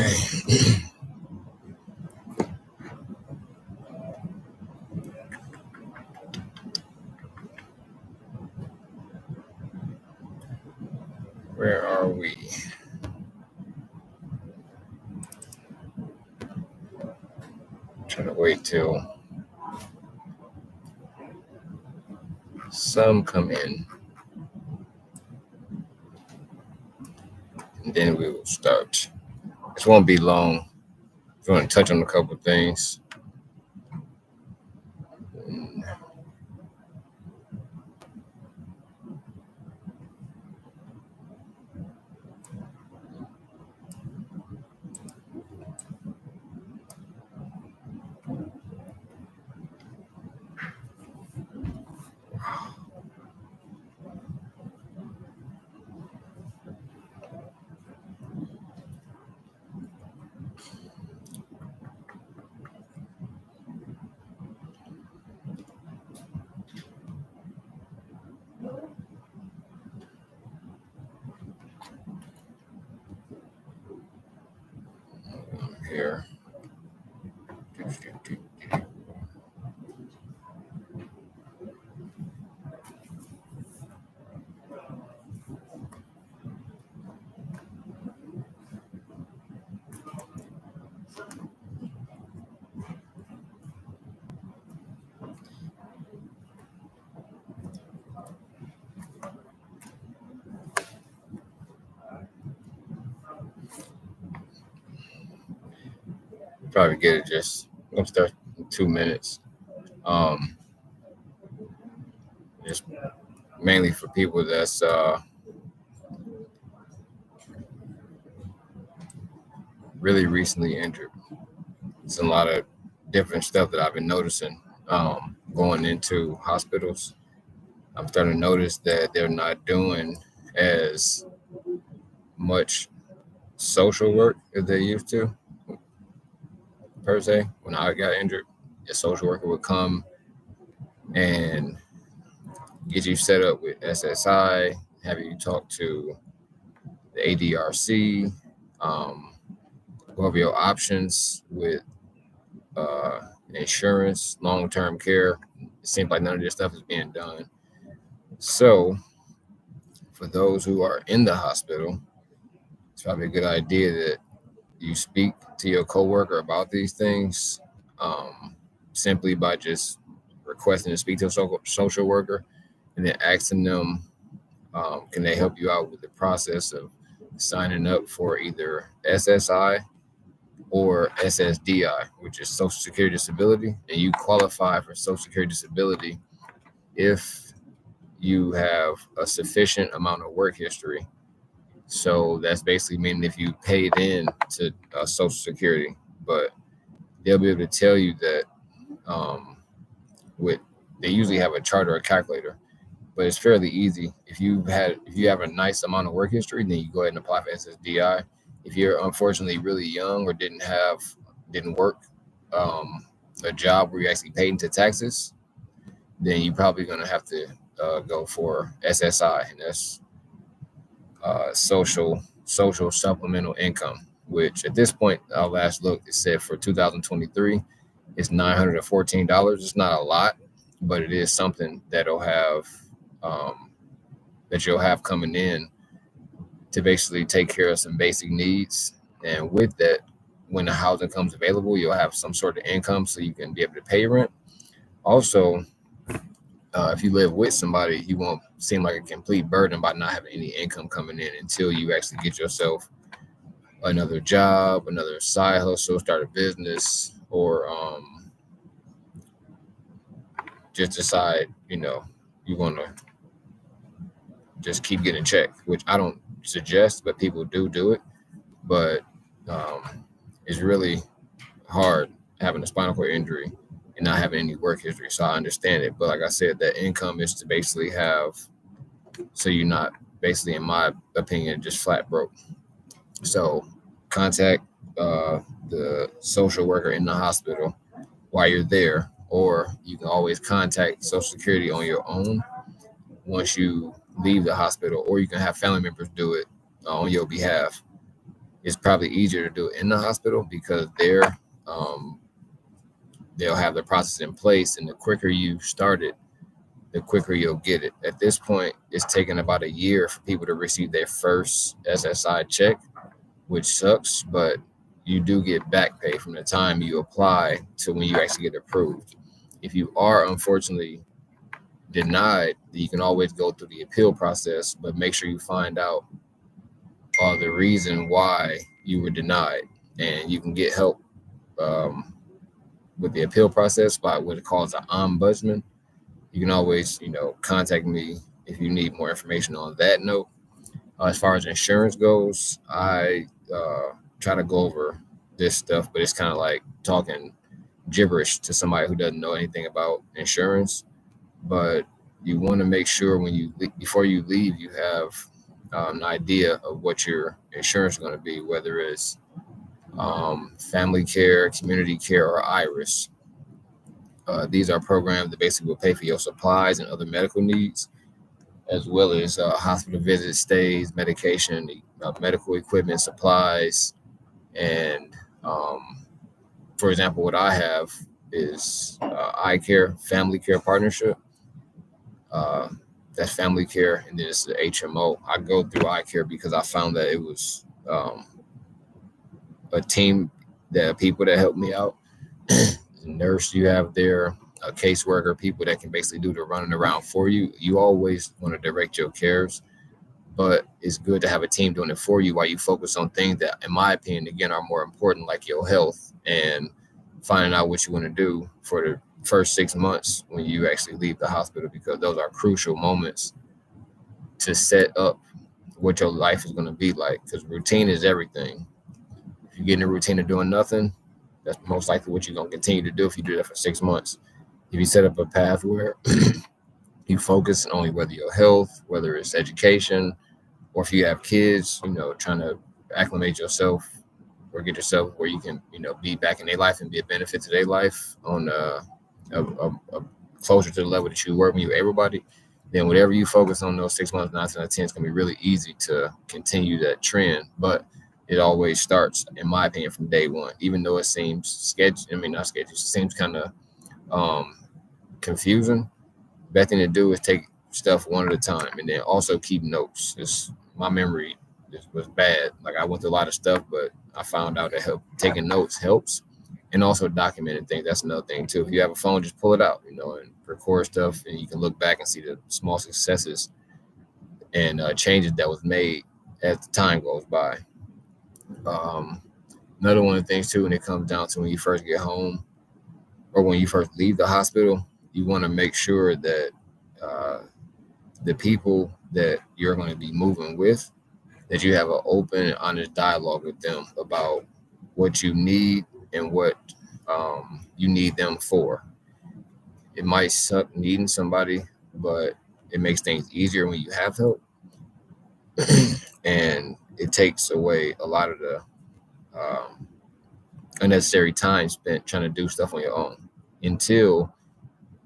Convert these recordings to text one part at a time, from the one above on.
Okay. Where are we? Trying to wait till some come in, and then we will start. This won't be long. If you want to touch on a couple things. Here. Probably get it just. I'm gonna start in 2 minutes. Um, just mainly for people that's really recently injured. It's a lot of different stuff that I've been noticing going into hospitals. I'm starting to notice that they're not doing as much social work as they used to, per se. When I got injured, a social worker would come and get you set up with SSI, have you talk to the ADRC, go over your options with insurance, long-term care. It seems like none of this stuff is being done. So for those who are in the hospital, it's probably a good idea that you speak to your coworker about these things, simply by just requesting to speak to a social worker and then asking them, can they help you out with the process of signing up for either SSI or SSDI, which is Social Security Disability, and you qualify for Social Security Disability if you have a sufficient amount of work history. So that's basically meaning if you paid in to Social Security, but they'll be able to tell you that with they usually have a chart or a calculator, but it's fairly easy. If you have a nice amount of work history, then you go ahead and apply for SSDI. If you're unfortunately really young or didn't work a job where you actually paid into taxes, then you're probably gonna have to go for SSI, and that's social supplemental income, which at this point, our last look, it said for 2023, it's $914. It's not a lot, but it is something that'll have that you'll have coming in to basically take care of some basic needs. And with that, when the housing comes available, you'll have some sort of income so you can be able to pay rent. Also, if you live with somebody, you won't seem like a complete burden by not having any income coming in until you actually get yourself another job, another side hustle, start a business, or just decide, you want to just keep getting checked, which I don't suggest, but people do it. But it's really hard having a spinal cord injury and not having any work history. So I understand it. But like I said, that income is to basically have, so you're not basically, in my opinion, just flat broke. So contact the social worker in the hospital while you're there, or you can always contact Social Security on your own once you leave the hospital, or you can have family members do it on your behalf. it's probably easier to do it in the hospital because um, they'll have the process in place, and the quicker you start it, the quicker you'll get it. At this point, it's taken about a year for people to receive their first SSI check, which sucks, but you do get back pay from the time you apply to when you actually get approved. If you are unfortunately denied, you can always go through the appeal process, but make sure you find out the reason why you were denied, and you can get help um, with the appeal process by what it calls an ombudsman. You can always, contact me if you need more information on that note. As far as insurance goes, I try to go over this stuff, but it's kind of like talking gibberish to somebody who doesn't know anything about insurance. But you want to make sure before you leave, you have an idea of what your insurance is going to be, whether it's family care, community care, or IRIS. These are programs that basically will pay for your supplies and other medical needs, as well as hospital visits, stays, medication, medical equipment, supplies, and for example, what I have is eye care, family care partnership. Uh, that's family care, and then it's the HMO. I go through eye care because I found that it was a team, that people that helped me out. The nurse you have there, a caseworker, people that can basically do the running around for you. You always want to direct your cares, but it's good to have a team doing it for you while you focus on things that, in my opinion, again, are more important, like your health and finding out what you want to do for the first 6 months when you actually leave the hospital, because those are crucial moments to set up what your life is going to be like, because routine is everything. If you get in a routine of doing nothing, that's most likely what you're going to continue to do if you do that for 6 months. If you set up a path where you focus on whether your health, whether it's education, or if you have kids, trying to acclimate yourself or get yourself where you can, be back in their life and be a benefit to their life on a closer to the level that you were when you were everybody, then whatever you focus on those 6 months, 9 out of 10, it's going to be really easy to continue that trend. But it always starts, in my opinion, from day one, even though it seems not sketchy, it seems kind of confusing. Best thing to do is take stuff one at a time, and then also keep notes. My memory was bad. Like, I went through a lot of stuff, but I found out that taking notes helps, and also documenting things. That's another thing too. If you have a phone, just pull it out, and record stuff, and you can look back and see the small successes and changes that was made as the time goes by. Another one of the things too, when it comes down to when you first get home or when you first leave the hospital, you want to make sure that the people that you're going to be moving with, that you have an open and honest dialogue with them about what you need and what you need them for. It might suck needing somebody, but it makes things easier when you have help. And it takes away a lot of the unnecessary time spent trying to do stuff on your own until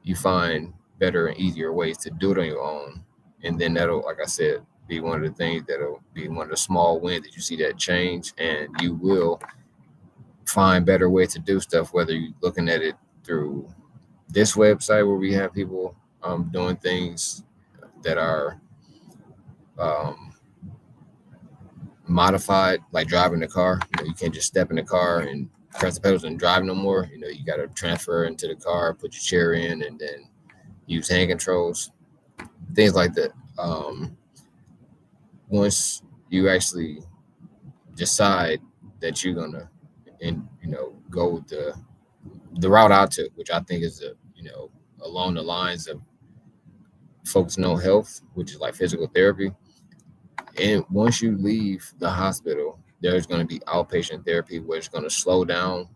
you find better and easier ways to do it on your own. And then that'll, like I said, be one of the things that'll be one of the small wins that you see that change, and you will find better ways to do stuff, whether you're looking at it through this website where we have people doing things that are modified, like driving the car. You can't just step in the car and press the pedals and drive no more. You got to transfer into the car, put your chair in, and then use hand controls, things like that. Once you actually decide that you're gonna, go with the route I took, which I think is along the lines of focusing on health, which is like physical therapy. And once you leave the hospital, there's going to be outpatient therapy, where it's going to slow down.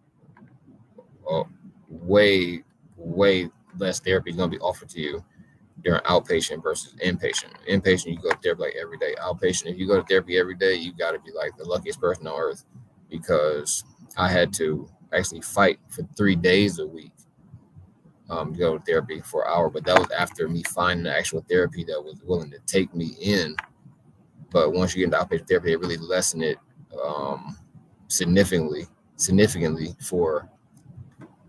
Way less therapy is going to be offered to you during outpatient versus inpatient. Inpatient, you go to therapy like every day. Outpatient, if you go to therapy every day, you got to be like the luckiest person on earth, because I had to actually fight for 3 days a week to go to therapy for an hour. But that was after me finding the actual therapy that was willing to take me in. But once you get into outpatient therapy, it really lessened it significantly for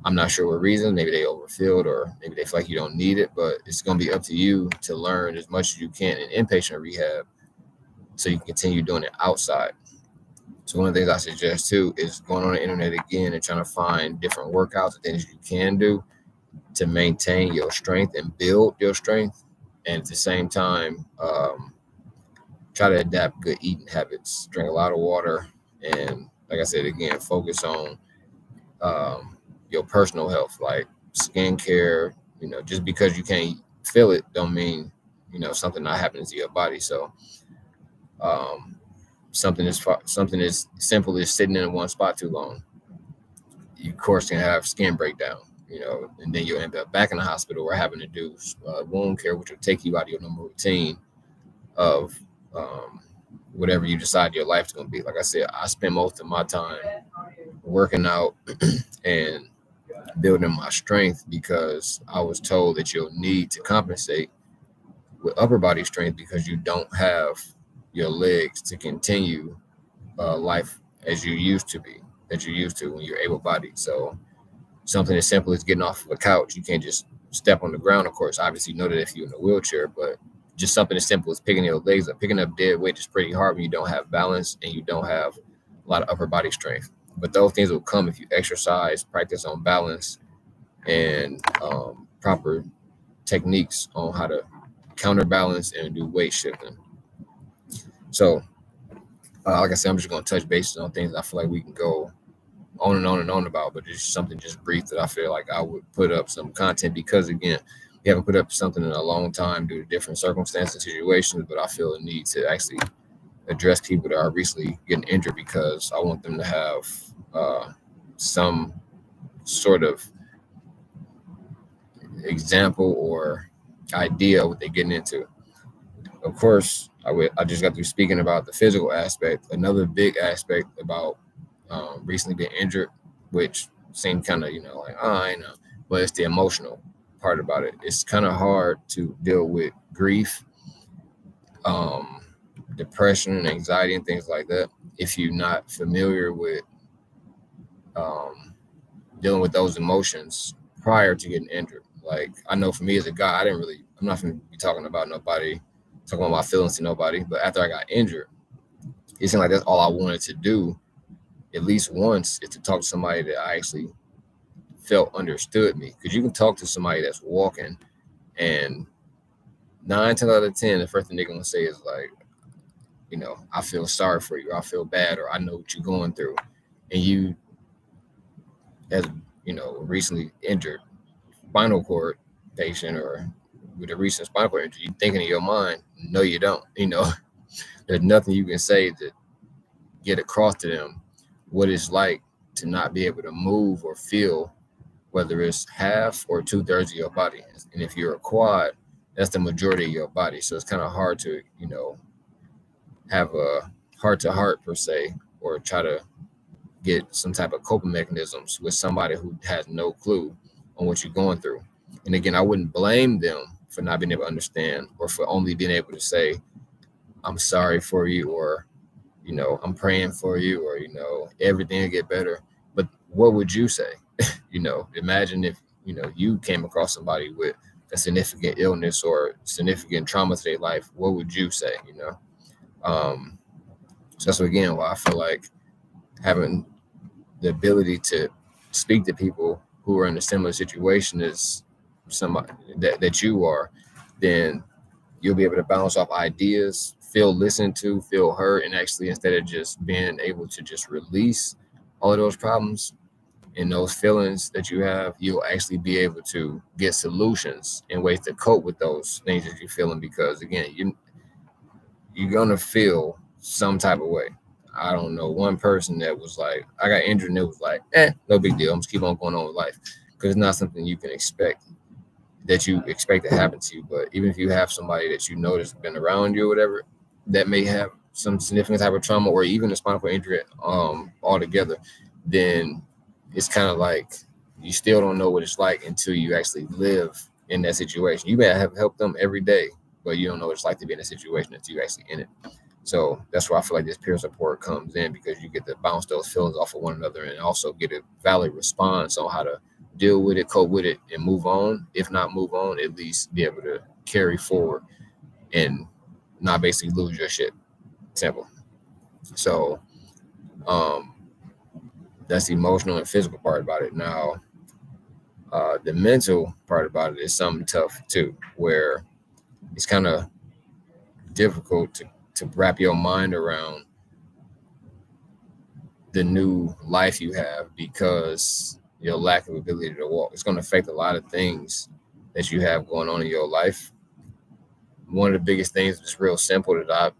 I'm not sure what reason. Maybe they overfilled or maybe they feel like you don't need it, but it's going to be up to you to learn as much as you can in inpatient rehab so you can continue doing it outside. So one of the things I suggest too is going on the internet again and trying to find different workouts and things you can do to maintain your strength and build your strength. And at the same time, try to adapt good eating habits, drink a lot of water, and like I said again, focus on your personal health, like skincare. Just because you can't feel it, don't mean something not happening to your body. So um, something as simple as sitting in one spot too long, you of course can have skin breakdown. And then you'll end up back in the hospital or having to do wound care, which will take you out of your normal routine of whatever you decide your life's going to be. Like I said, I spend most of my time working out and building my strength because I was told that you'll need to compensate with upper body strength because you don't have your legs to continue life as you used to be, that you used to when you're able-bodied. So something as simple as getting off of a couch, you can't just step on the ground. Of course, obviously you know that if you're in a wheelchair, but just something as simple as picking your legs up. Picking up dead weight is pretty hard when you don't have balance and you don't have a lot of upper body strength. But those things will come if you exercise, practice on balance, and proper techniques on how to counterbalance and do weight shifting. So, like I said, I'm just going to touch bases on things I feel like we can go on and on and on about, but it's something just brief that I feel like I would put up some content because, again, we haven't put up something in a long time due to different circumstances and situations, but I feel a need to actually address people that are recently getting injured because I want them to have some sort of example or idea of what they're getting into. Of course, I just got through speaking about the physical aspect. Another big aspect about recently being injured, which seemed kind of, like, oh, I know, but it's the emotional part about it. It's kind of hard to deal with grief, depression, and anxiety, and things like that if you're not familiar with dealing with those emotions prior to getting injured. Like, I know for me as a guy, I'm not going to be talking about my feelings to nobody, but after I got injured, it seemed like that's all I wanted to do at least once is to talk to somebody that I actually felt understood me. Because you can talk to somebody that's walking, and 9 out of 10, the first thing they're gonna say is like, I feel sorry for you, or I feel bad, or I know what you're going through. And you, as recently injured spinal cord patient or with a recent spinal cord injury, you thinking in your mind, no, you don't. There's nothing you can say to get across to them what it's like to not be able to move or feel, whether it's half or 2/3 of your body. And if you're a quad, that's the majority of your body. So it's kind of hard to, have a heart to heart per se, or try to get some type of coping mechanisms with somebody who has no clue on what you're going through. And again, I wouldn't blame them for not being able to understand or for only being able to say, I'm sorry for you, or, I'm praying for you, or, everything will get better. But what would you say? Imagine if, you came across somebody with a significant illness or significant trauma to their life. What would you say? So that's again why I feel like having the ability to speak to people who are in a similar situation as somebody that you are, then you'll be able to bounce off ideas, feel listened to, feel heard, and actually, instead of just being able to just release all of those problems and those feelings that you have, you'll actually be able to get solutions and ways to cope with those things that you're feeling. Because again, you're gonna feel some type of way. I don't know one person that was like, I got injured and it was like, no big deal. I'm just keep on going on with life. Because it's not something you can expect to happen to you. But even if you have somebody that you know that's been around you or whatever, that may have some significant type of trauma or even a spinal cord injury altogether, then it's kind of like you still don't know what it's like until you actually live in that situation. You may have helped them every day, but you don't know what it's like to be in a situation until you're actually in it. So that's why I feel like this peer support comes in, because you get to bounce those feelings off of one another and also get a valid response on how to deal with it, cope with it, and move on. If not move on, at least be able to carry forward and not basically lose your shit. Simple. So um, that's the emotional and physical part about it. Now, the mental part about it is something tough too, where it's kind of difficult to wrap your mind around the new life you have, because your lack of ability to walk. It's going to affect a lot of things that you have going on in your life. One of the biggest things that's real simple that I,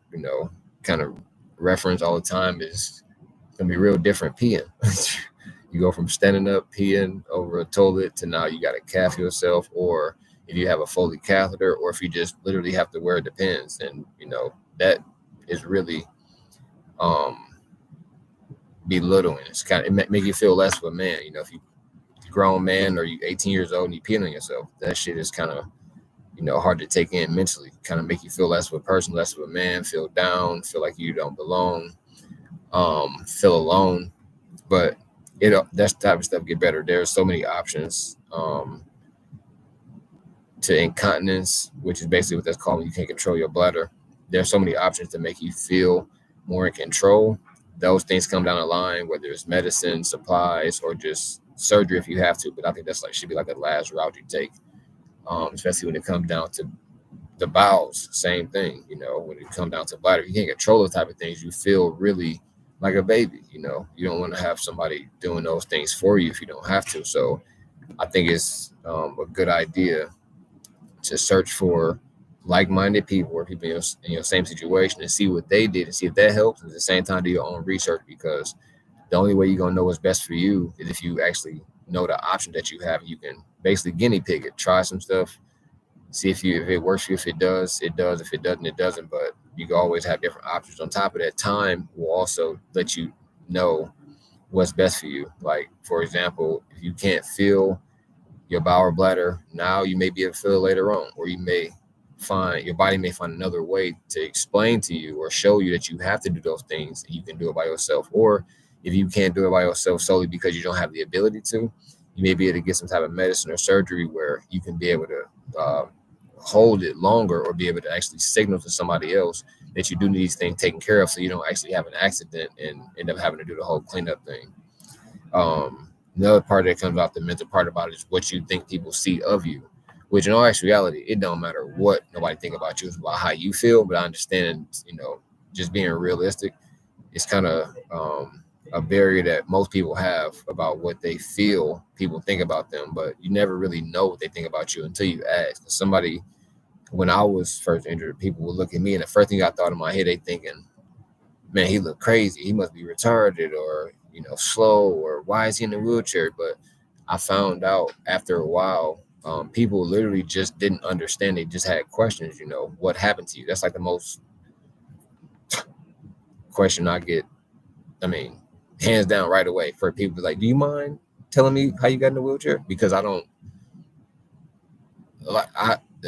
kind of reference all the time is it's going to be real different peeing. You go from standing up peeing over a toilet to now you got to calf yourself, or if you have a Foley catheter, or if you just literally have to wear Depends. And, that is really um, belittling. It's kind of, it make you feel less of a man. If you grown man or you 18 years old and you peeing on yourself, that shit is kind of, hard to take in mentally. Kind of make you feel less of a person, less of a man, feel down, feel like you don't belong, feel alone. But that type of stuff get better. There's so many options to incontinence, which is basically what that's called when you can't control your bladder. There's so many options to make you feel more in control. Those things come down the line, whether it's medicine, supplies, or just surgery if you have to. But I think that's should be like the last route you take, especially when it comes down to the bowels. Same thing, when it comes down to bladder, you can't control those type of things. You feel really like a baby. You don't want to have somebody doing those things for you if you don't have to. So I think it's a good idea to search for like-minded people or people in your same situation and see what they did and see if that helps. And at the same time, do your own research, because the only way you're gonna know what's best for you is if you actually know the option that you have. You can basically guinea pig it, try some stuff, see if it works for you. If it does, it does. If it doesn't, it doesn't. But you can always have different options. On top of that, time will also let you know what's best for you. Like, for example, if you can't feel your bowel or bladder now, you may be able to feel it later on, or your body may find another way to explain to you or show you that you have to do those things and you can do it by yourself. Or if you can't do it by yourself solely because you don't have the ability to, you may be able to get some type of medicine or surgery where you can be able to hold it longer, or be able to actually signal to somebody else that you do need these things taken care of, so you don't actually have an accident and end up having to do the whole cleanup thing. Another part that comes out, the mental part about it, is what you think people see of you, which in all actuality, it don't matter what nobody think about you. It's about how you feel. But I understand, just being realistic, it's kind of a barrier that most people have about what they feel people think about them. But you never really know what they think about you until you ask. Somebody, when I was first injured, people would look at me, and the first thing I thought in my head, they thinking, man, he look crazy. He must be retarded, or slow, or why is he in a wheelchair? But I found out after a while, people literally just didn't understand. They just had questions. What happened to you? That's like the most question I get. I mean, hands down, right away, for people like, do you mind telling me how you got in a wheelchair? Because I don't.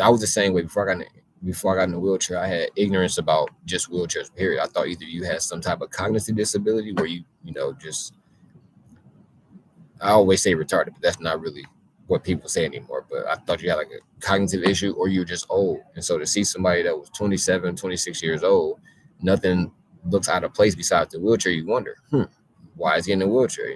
I was the same way before I got in the wheelchair. I had ignorance about just wheelchairs, period. I thought either you had some type of cognitive disability where just, I always say retarded, but that's not really what people say anymore. But I thought you had like a cognitive issue, or you were just old. And so to see somebody that was 27, 26 years old, nothing looks out of place besides the wheelchair, you wonder, why is he in a wheelchair,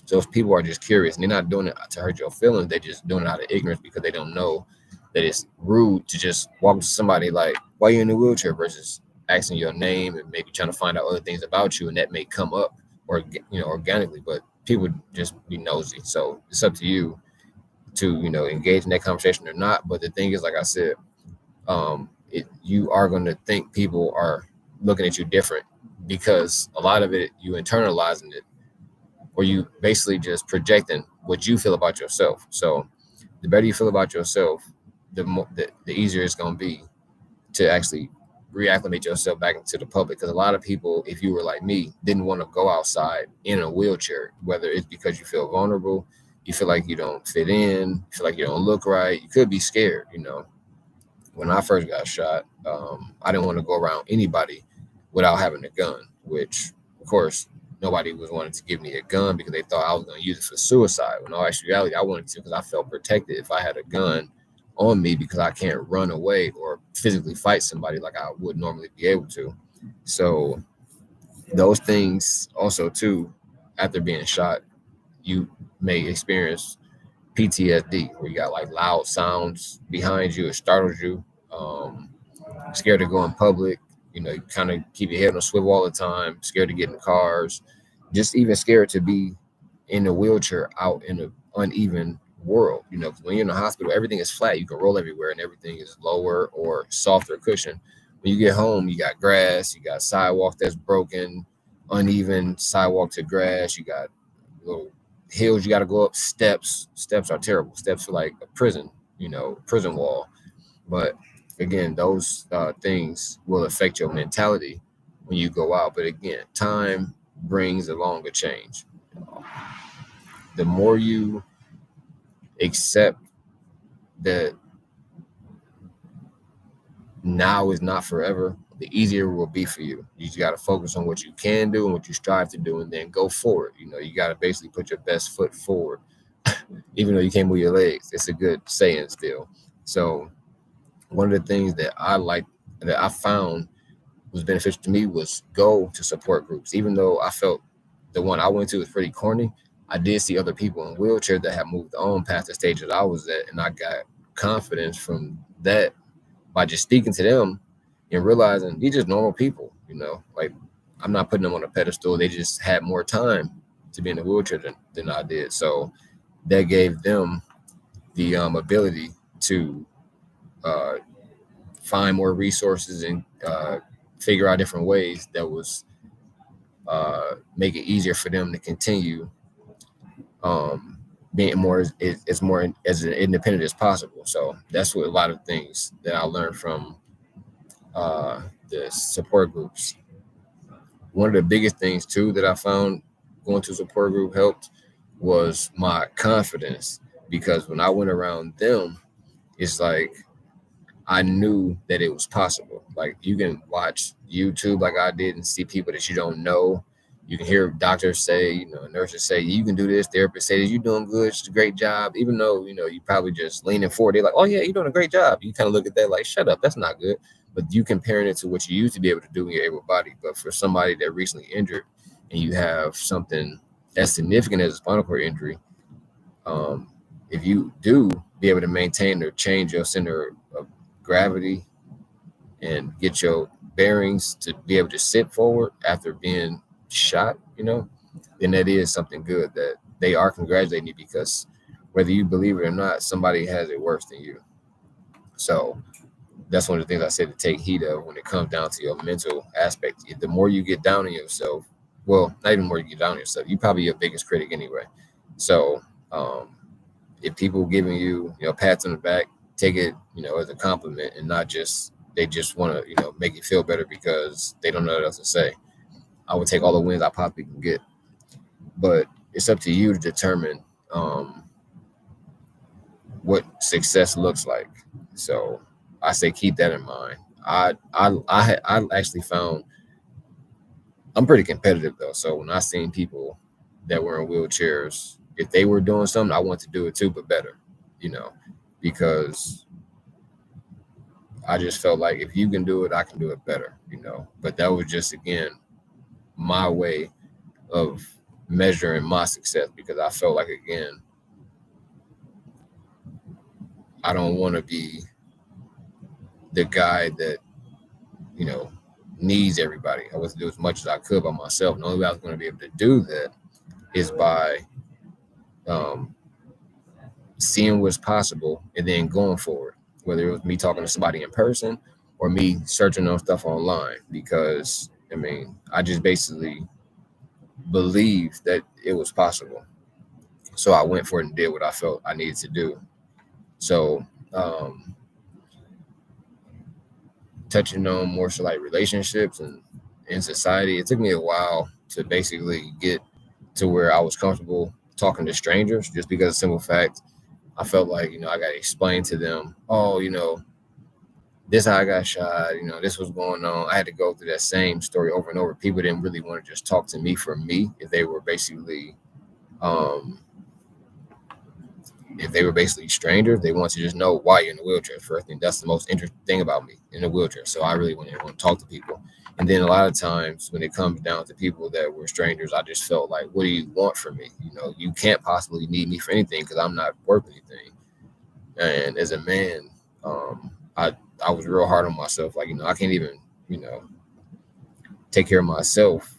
So if people are just curious and they're not doing it to hurt your feelings, they're just doing it out of ignorance because they don't know that it's rude to just walk up to somebody like, why are you in a wheelchair, versus asking your name and maybe trying to find out other things about you, and that may come up or organically. But people just be nosy. So it's up to you to engage in that conversation or not. But the thing is, like I said, you are going to think people are looking at you different, because a lot of it, you internalizing it, or you basically just projecting what you feel about yourself. So the better you feel about yourself, the easier it's going to be to actually reacclimate yourself back into the public. Because a lot of people, if you were like me, didn't want to go outside in a wheelchair, whether it's because you feel vulnerable, you feel like you don't fit in, you feel like you don't look right, you could be scared. When I first got shot, I didn't want to go around anybody without having a gun, which of course nobody was wanting to give me a gun because they thought I was going to use it for suicide. When in all actuality, I wanted to because I felt protected if I had a gun on me because I can't run away or physically fight somebody like I would normally be able to. So those things also too, after being shot, you may experience PTSD where you got like loud sounds behind you, it startles you, um, scared to go in public, you kind of keep your head on a swivel all the time, scared to get in cars, just even scared to be in a wheelchair out in an uneven world. 'Cause when you're in the hospital, everything is flat. You can roll everywhere and everything is lower or softer cushion. When you get home, you got grass, you got sidewalk that's broken, uneven sidewalk to grass, you got little hills you got to go up, steps. Steps are terrible. Steps are like a prison, prison wall. But again, those things will affect your mentality when you go out. But again, time brings along a change. The more you accept that now is not forever, the easier it will be for you. You just got to focus on what you can do and what you strive to do, and then go forward. You got to basically put your best foot forward, even though you can't move your legs. It's a good saying still. So one of the things that I found was beneficial to me was go to support groups. Even though I felt the one I went to was pretty corny, I did see other people in wheelchairs that have moved on past the stage that I was at, and I got confidence from that by just speaking to them and realizing these just normal people. Like I'm not putting them on a pedestal. They just had more time to be in a wheelchair than I did, so that gave them the ability to uh, find more resources and figure out different ways that was make it easier for them to continue being more as more as independent as possible. So that's what a lot of things that I learned from the support groups. One of the biggest things too that I found going to a support group helped was my confidence, because when I went around them, it's like I knew that it was possible. Like you can watch YouTube like I did and see people that you don't know. You can hear doctors say, nurses say, you can do this, therapists say that you're doing good, it's a great job. Even though, you probably just leaning forward, they're like, oh yeah, you're doing a great job. You kind of look at that like, shut up, that's not good. But you comparing it to what you used to be able to do when you're able bodied. But for somebody that recently injured and you have something as significant as a spinal cord injury, if you do be able to maintain or change your center of gravity and get your bearings to be able to sit forward after being shot, then that is something good that they are congratulating you, because whether you believe it or not, somebody has it worse than you. So that's one of the things I said to take heed of when it comes down to your mental aspect. The more you get down on yourself, well, not even more you get down on yourself, you probably your biggest critic anyway. So if people giving you, pats on the back, take it, as a compliment, and not just they just want to, make you feel better because they don't know what else to say. I would take all the wins I possibly can get, but it's up to you to determine what success looks like. So I say keep that in mind. I actually found I'm pretty competitive though. So when I seen people that were in wheelchairs, if they were doing something, I want to do it too, but better, because I just felt like if you can do it, I can do it better, But that was just, again, my way of measuring my success, because I felt like, again, I don't want to be the guy that, needs everybody. I want to do as much as I could by myself. And the only way I was going to be able to do that is by seeing what's possible and then going forward, whether it was me talking to somebody in person or me searching on stuff online, because I just basically believed that it was possible. So I went for it and did what I felt I needed to do. So touching on more so like relationships and in society, it took me a while to basically get to where I was comfortable talking to strangers, just because of the simple fact I felt like, I got to explain to them, oh, this how I got shot, this was going on. I had to go through that same story over and over. People didn't really want to just talk to me for me if they were basically um strangers. They want to just know why you're in a wheelchair first. I think that's the most interesting thing about me in a wheelchair. So I really want to talk to people. And then a lot of times when it comes down to people that were strangers, I just felt like, what do you want from me? You can't possibly need me for anything because I'm not worth anything. And as a man, I was real hard on myself. Like, I can't even, take care of myself.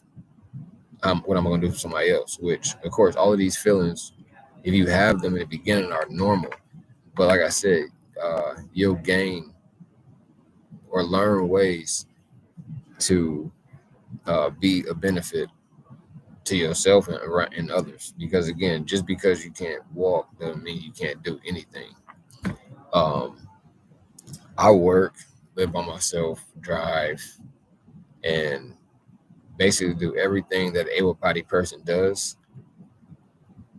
What am I going to do for somebody else? Which, of course, all of these feelings, if you have them in the beginning, are normal. But like I said, you'll gain or learn ways to be a benefit to yourself and others. Because again, just because you can't walk doesn't mean you can't do anything. Um, I work, live by myself, drive, and basically do everything that an able-bodied person does.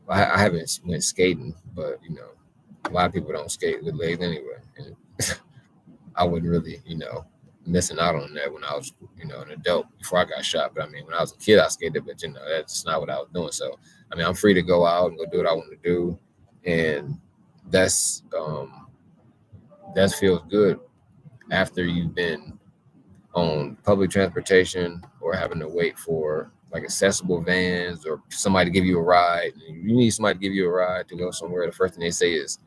I haven't went skating, but a lot of people don't skate with legs anyway, and I wasn't really missing out on that when I was an adult before I got shot. But I mean, when I was a kid, I skated, but that's not what I was doing. So I mean, I'm free to go out and go do what I want to do, and that's that feels good after you've been on public transportation or having to wait for like accessible vans or somebody to give you a ride. You need somebody to give you a ride to go somewhere. The first thing they say is,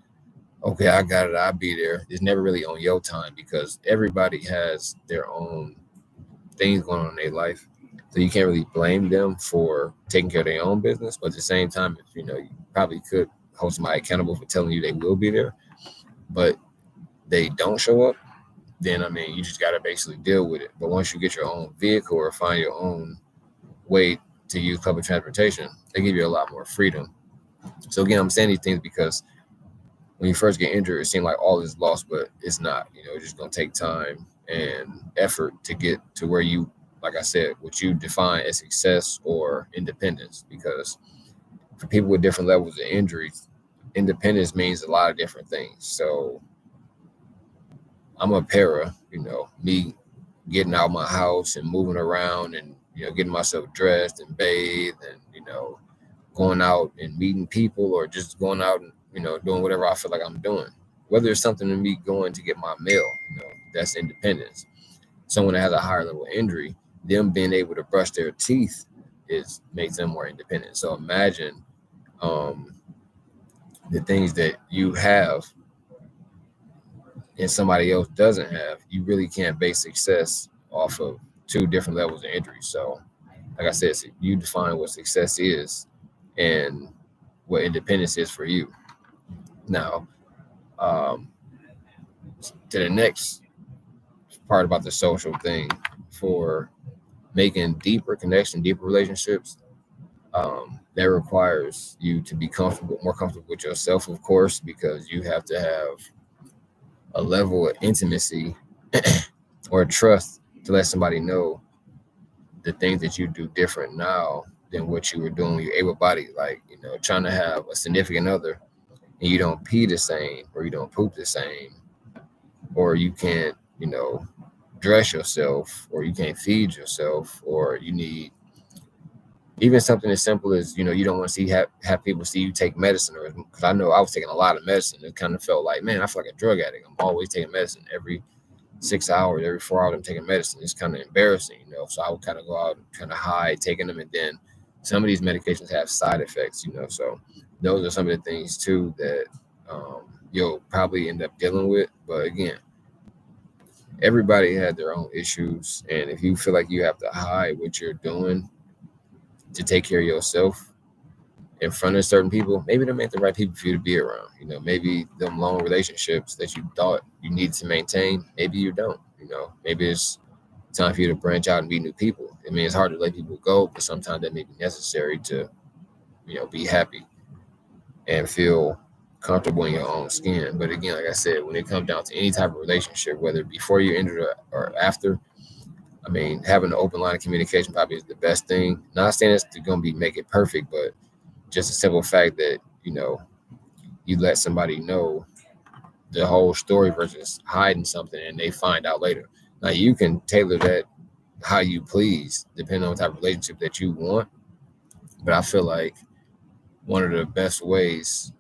okay, I got it, I'll be there. It's never really on your time because everybody has their own things going on in their life. So you can't really blame them for taking care of their own business. But at the same time, if you probably could hold somebody accountable for telling you they will be there, but they don't show up, then I mean, you just got to basically deal with it. But once you get your own vehicle or find your own way to use public transportation, they give you a lot more freedom. So again, I'm saying these things because when you first get injured, it seems like all is lost, but it's not. It's just going to take time and effort to get to where you, like I said, what you define as success or independence. Because for people with different levels of injuries, independence means a lot of different things. So I'm a para, me getting out my house and moving around and, getting myself dressed and bathed and, going out and meeting people or just going out and, doing whatever I feel like I'm doing. Whether it's something to me going to get my mail, that's independence. Someone that has a higher level of injury, them being able to brush their teeth makes them more independent. So imagine the things that you have and somebody else doesn't have. You really can't base success off of two different levels of injury. So, like I said, you define what success is and what independence is for you. Now, to the next part about the social thing, for making deeper connection, deeper relationships, that requires you to be more comfortable with yourself, of course, because you have to have a level of intimacy or trust to let somebody know the things that you do different now than what you were doing when you're able-bodied. Like, trying to have a significant other and you don't pee the same or you don't poop the same or you can't, dress yourself or you can't feed yourself or you need even something as simple as, you don't want to have people see you take medicine. Or because I know I was taking a lot of medicine. It kind of felt like, man, I feel like a drug addict. I'm always taking medicine every 6 hours, every 4 hours I'm taking medicine. It's kind of embarrassing, So I would kind of go out and kind of hide taking them. And then some of these medications have side effects, So those are some of the things too that you'll probably end up dealing with. But again, everybody had their own issues. And if you feel like you have to hide what you're doing to take care of yourself in front of certain people, maybe them ain't the right people for you to be around. Maybe them long relationships that you thought you needed to maintain, maybe you don't. Maybe it's time for you to branch out and meet new people. I mean, it's hard to let people go, but sometimes that may be necessary to, be happy and feel comfortable in your own skin. But again, like I said, when it comes down to any type of relationship, whether before you injured or after, I mean, having an open line of communication probably is the best thing. Not saying it's going to make it perfect, but just a simple fact that, you let somebody know the whole story versus hiding something and they find out later. Now you can tailor that how you please, depending on the type of relationship that you want. But I feel like one of the best ways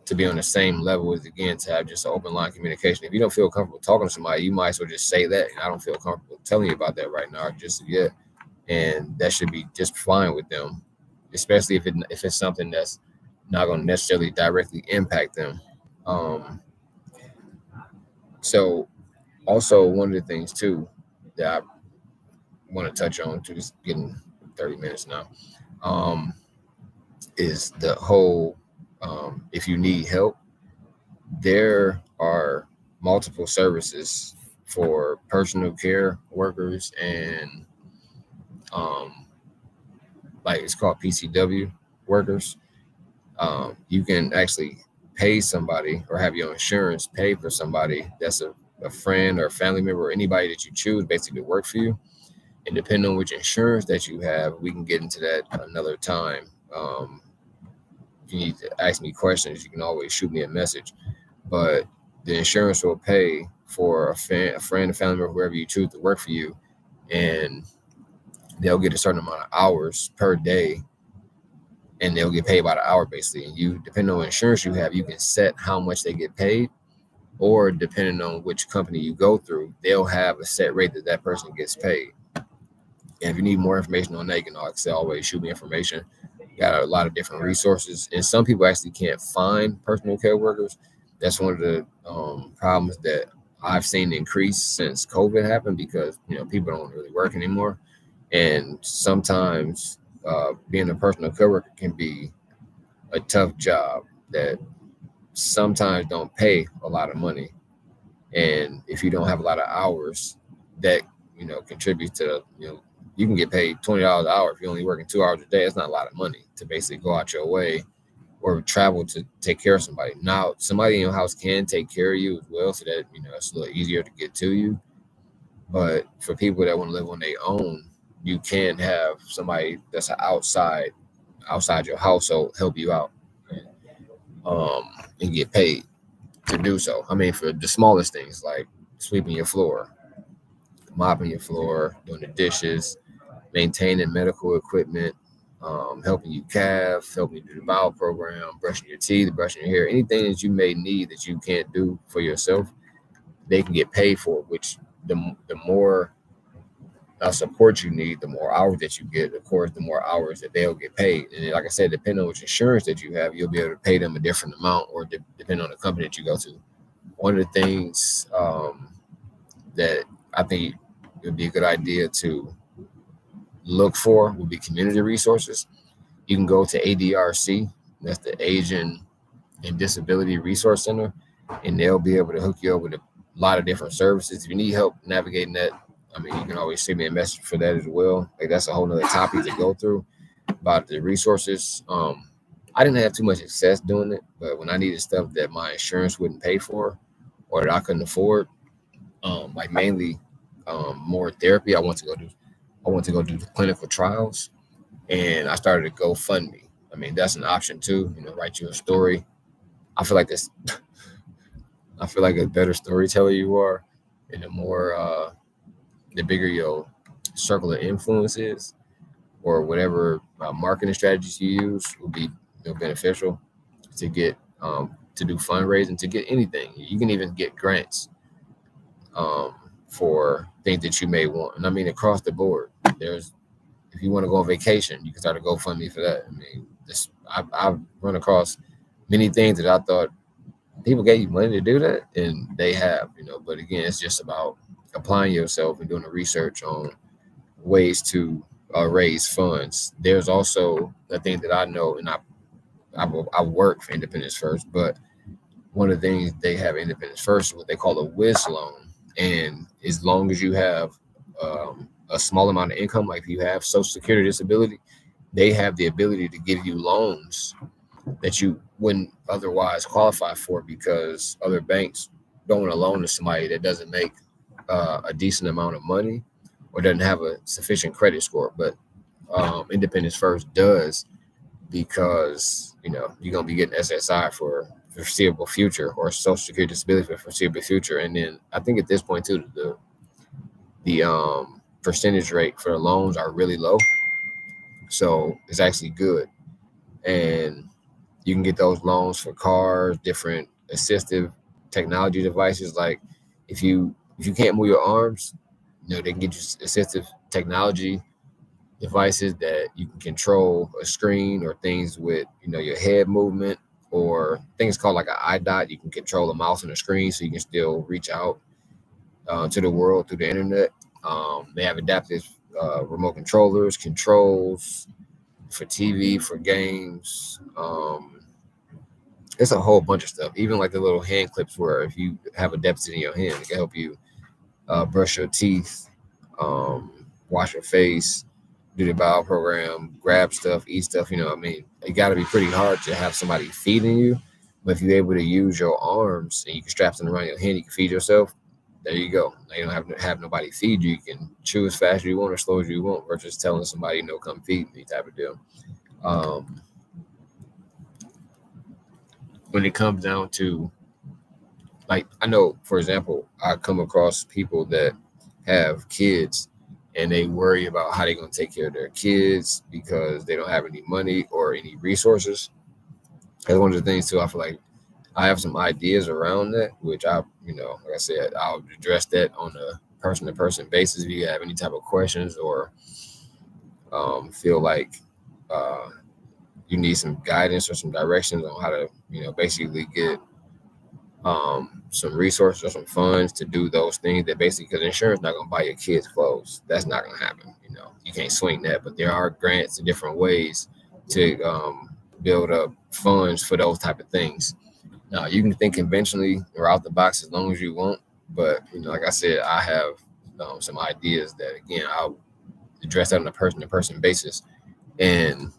to be on the same level is, again, to have just an open line communication. If you don't feel comfortable talking to somebody, you might as well just say that. I don't feel comfortable telling you about that right now, just yet, and that should be just fine with them, especially if it's something that's not going to necessarily directly impact them. Um, so also one of the things too that I want to touch on, to just getting 30 minutes now, um, is the whole if you need help, there are multiple services for personal care workers and um, like it's called PCW workers. You can actually pay somebody or have your insurance pay for somebody that's a friend or a family member or anybody that you choose basically to work for you. And depending on which insurance that you have, we can get into that another time. If you need to ask me questions, you can always shoot me a message. But the insurance will pay for a friend, a family member, whoever you choose to work for you, and they'll get a certain amount of hours per day, and they'll get paid by the hour basically. And you, depending on what insurance you have, you can set how much they get paid, or depending on which company you go through, they'll have a set rate that person gets paid. And if you need more information on that, you can always shoot me information. Got a lot of different resources, and some people actually can't find personal care workers. That's one of the problems that I've seen increase since COVID happened, because people don't really work anymore, and sometimes being a personal care worker can be a tough job that sometimes don't pay a lot of money, and if you don't have a lot of hours, that contributes to you can get paid $20 an hour if you're only working 2 hours a day. That's not a lot of money to basically go out your way or travel to take care of somebody. Now, somebody in your house can take care of you as well, so that it's a little easier to get to you. But for people that want to live on their own, you can have somebody that's outside your household help you out, and get paid to do so. I mean, for the smallest things like sweeping your floor, mopping your floor, doing the dishes, maintaining medical equipment, helping you calf, helping you do the bowel program, brushing your teeth, brushing your hair, anything that you may need that you can't do for yourself, they can get paid for, which the more support you need, the more hours that you get, of course, the more hours that they'll get paid. And like I said, depending on which insurance that you have, you'll be able to pay them a different amount, or depending on the company that you go to. One of the things that I think it would be a good idea to look for would be community resources. You can go to ADRC, that's the Asian and Disability Resource Center, and they'll be able to hook you up with a lot of different services. If you need help navigating that, I mean, you can always send me a message for that as well. Like, that's a whole nother topic to go through about the resources. I didn't have too much success doing it, but when I needed stuff that my insurance wouldn't pay for or that I couldn't afford, like mainly more therapy, I want to go do the clinical trials, and I started a GoFundMe. I mean, that's an option too. Write you a story. I feel like this. I feel like a better storyteller you are, and the bigger your circle of influence is, or whatever marketing strategies you use, will be beneficial to get to do fundraising, to get anything. You can even get grants for things that you may want, and I mean across the board. If you want to go on vacation, you can start a GoFundMe for that. I mean, I've run across many things that I thought people gave you money to do that, and they have. But again, it's just about applying yourself and doing the research on ways to raise funds. There's also a thing that I know, and I work for Independence First, but one of the things they have Independence First is what they call a WIS loan. And as long as you have a small amount of income, like if you have Social Security disability, they have the ability to give you loans that you wouldn't otherwise qualify for, because other banks don't want to loan to somebody that doesn't make a decent amount of money or doesn't have a sufficient credit score. But Independence First does. because you're gonna be getting SSI for the foreseeable future, or Social Security disability for the foreseeable future. And then I think at this point too, the percentage rate for the loans are really low, so it's actually good. And you can get those loans for cars, different assistive technology devices. Like if you can't move your arms, they can get you assistive technology devices that you can control a screen, or things with your head movement, or things called like an iDot. You can control a mouse and a screen, so you can still reach out to the world through the internet. They have adaptive remote controls for TV, for games. It's a whole bunch of stuff. Even like the little hand clips, where if you have a deficit in your hand, it can help you brush your teeth, wash your face, do the bowel program, grab stuff, eat stuff. I mean, it got to be pretty hard to have somebody feeding you. But if you're able to use your arms and you can strap them around your hand, you can feed yourself. There you go. Now you don't have to have nobody feed you. You can chew as fast as you want or slow as you want, versus telling somebody, come feed me type of deal. When it comes down to, like, I know, for example, I come across people that have kids and they worry about how they're going to take care of their kids because they don't have any money or any resources. That's one of the things too. I feel like I have some ideas around that, which like I said, I'll address that on a person-to-person basis. If you have any type of questions, or feel like you need some guidance or some directions on how to, basically get some resources or some funds to do those things, that basically, because insurance not going to buy your kids clothes. That's not going to happen. You can't swing that, but there are grants in different ways to build up funds for those type of things. Now, you can think conventionally or out the box as long as you want, but like I said, I have some ideas that, again, I'll address that on a person-to-person basis, and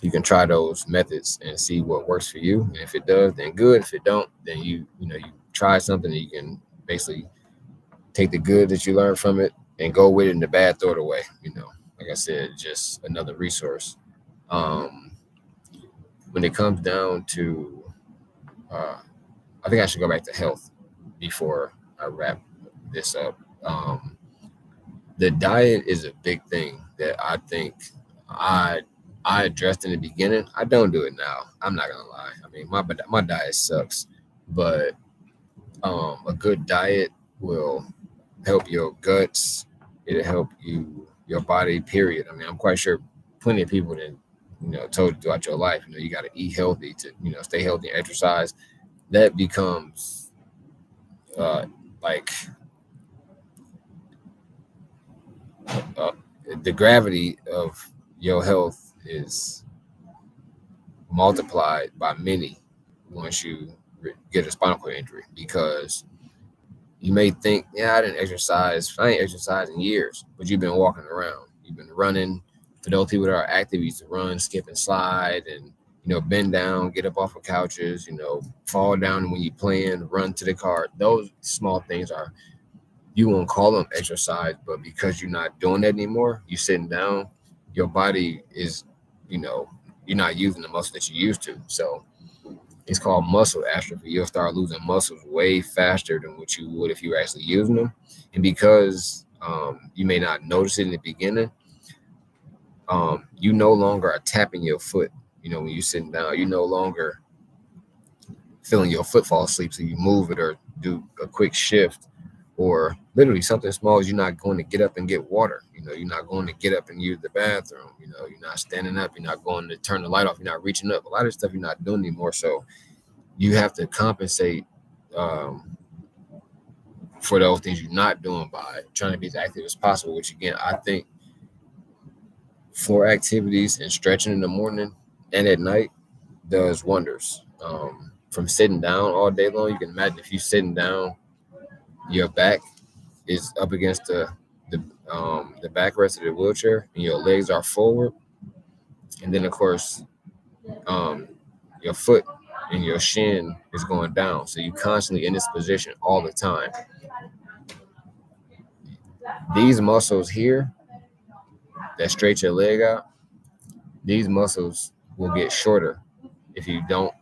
you can try those methods and see what works for you. And if it does, then good. If it don't, then you try something, and you can basically take the good that you learn from it and go with it, and the bad, throw it away. Like I said, just another resource. When it comes down to, I think I should go back to health before I wrap this up. The diet is a big thing that I think I addressed in the beginning. I don't do it now. I'm not gonna lie. I mean, my diet sucks, but a good diet will help your guts. It'll help your body. Period. I mean, I'm quite sure plenty of people that told you throughout your life, you got to eat healthy to stay healthy and exercise. That becomes like the gravity of your health is multiplied by many once you get a spinal cord injury, because you may think, yeah, I didn't exercise. I ain't exercised in years, but you've been walking around. You've been running. For those people that are active, you used to run, skip, and slide, and bend down, get up off of couches, fall down when you playing, run to the car. Those small things are, you won't call them exercise, but because you're not doing that anymore, you sitting down, your body is, you're not using the muscle that you used to. So it's called muscle atrophy. You'll start losing muscles way faster than what you would if you were actually using them. And because you may not notice it in the beginning, you no longer are tapping your foot. When you're sitting down, you no longer feeling your foot fall asleep. So you move it or do a quick shift, or literally something small as you're not going to get up and get water. You're not going to get up and use the bathroom. You're not standing up. You're not going to turn the light off. You're not reaching up. A lot of stuff you're not doing anymore. So you have to compensate for those things you're not doing by trying to be as active as possible, which, again, I think floor activities and stretching in the morning and at night does wonders. From sitting down all day long, you can imagine if you're sitting down, your back is up against the backrest of the wheelchair, and your legs are forward, and then of course your foot and your shin is going down. So you're constantly in this position all the time. These muscles here that stretch your leg out, these muscles will get shorter if you don't